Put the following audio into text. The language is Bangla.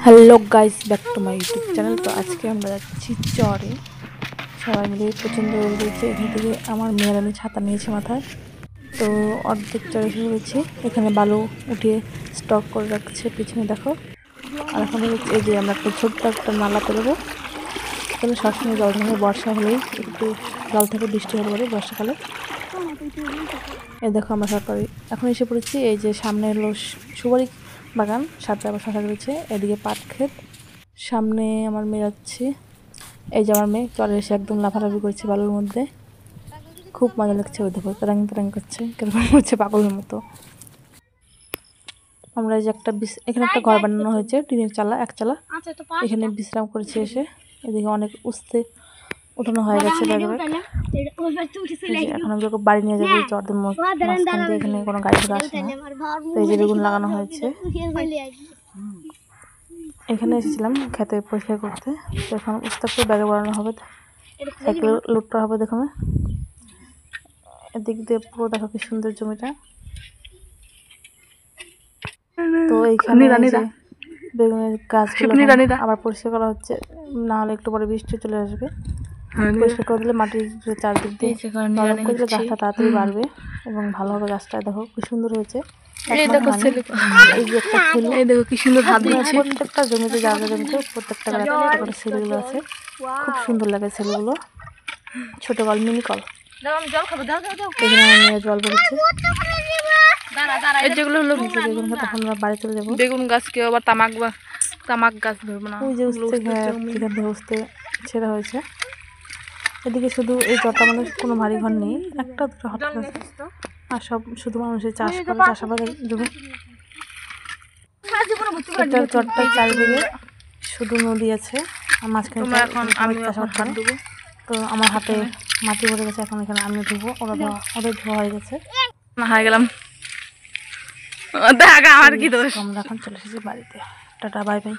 Hello guys, back to my YouTube channel. তো আজকে আমরা যাচ্ছি চরে, সবাই মিলে। প্রচণ্ড রোদ দিচ্ছে এখান থেকে। আমার মেয়ের আমি ছাতা নিয়েছি মাথায়। তো অর্ধেক চরে এসে পড়েছি। এখানে বালু উঠিয়ে স্টক করে রাখছে, পিছনে দেখো। আর এখন এই যে আমরা একটা ছোট্ট একটা নালা পেরোবো। এখানে সবসময় জল থাকে, বর্ষা হলেই একটু জল থাকে, বৃষ্টি হলে পরে বর্ষাকালে। এই দেখো আমরা সরকারি এখন এসে পড়েছি। এই যে সামনে হলো সুপারি বাগান, সাথে আবার শশা রয়েছে, এদিকে পাট ক্ষেত। সামনে আমার মেয়ে যাচ্ছে। এই যে আমার মেয়ে চলে এসে একদম লাফালাফি করছে বালুর মধ্যে, খুব মজা লাগছে। ওই দেখো তারাং তারাং করছে, কেরকম করছে পাগলের মতো। আমরা এই যে এখানে একটা ঘর বানানো হয়েছে, টিনের চালা, একচালা। এখানে বিশ্রাম করেছে এসে। এদিকে অনেক উঠানো হয়ে গেছে ব্যাগ। এখন আমি বাড়ি নিয়ে যাবো চরদের মাঝখান দিয়ে। এখানে কোনো গাড়ি ঘোড়া আসে না। তো এই যে বেগুন লাগানো হয়েছে। এখানে এসেছিলাম খেতে পরিষ্কার করতে। তো এখন উস্তাকে ব্যাগে বাড়ানো হবে, সাইকেলে লোড করা হবে। দেখো এদিক দিয়ে পুরো দেখো কি সুন্দর জমিটা। তো এইখানে বেগুনের গাছগুলো আবার পরিষ্কার করা হচ্ছে, না হলে একটু পরে বৃষ্টি চলে আসবে। পরিষ্কার করে দিলে মাটির চারদিক দিয়ে নরম করে দিলে গাছটা তাড়াতাড়ি বাড়বে এবং ভালো হবে। গাছটা দেখো কি সুন্দর হয়েছে। প্রত্যেকটা জমিতে জায়গা জমিতে প্রত্যেকটা একটা করে ছেলেগুলো আছে, খুব সুন্দর লাগে ছেলেগুলো। ছোট কল, মিনি কল। এখানে আমার মেয়ে জল পড়েছে। যেগুলো হলো বেগুন গাছ, তখন আমরা বাড়ি চলে যাবো। বেগুন গাছ কেউ আবার তামাক গাছ ধরবো না। ওই যে এখান থেকে উঠতে ছেড়া হয়েছে। এদিকে শুধু এই চরটা মানুষ কোনো ভারী ঘর নেই, একটা দুটো হাত আছে। আর সব শুধু মানুষের চাষ করে, চাষাবাদের জমি। চরটার চারিদিকে শুধু নদী আছে, আর মাঝখানে চাষাবাদ করে। তো আমার হাতে মাটি ভরে গেছে, এখন এখানে আমি ধুবো, ওদের ধোয়া হয়ে গেছে। হয়ে গেলাম। দেখা আমার কি দোষ। আমরা এখন চলে এসেছি বাড়িতে। Tata, bye bye.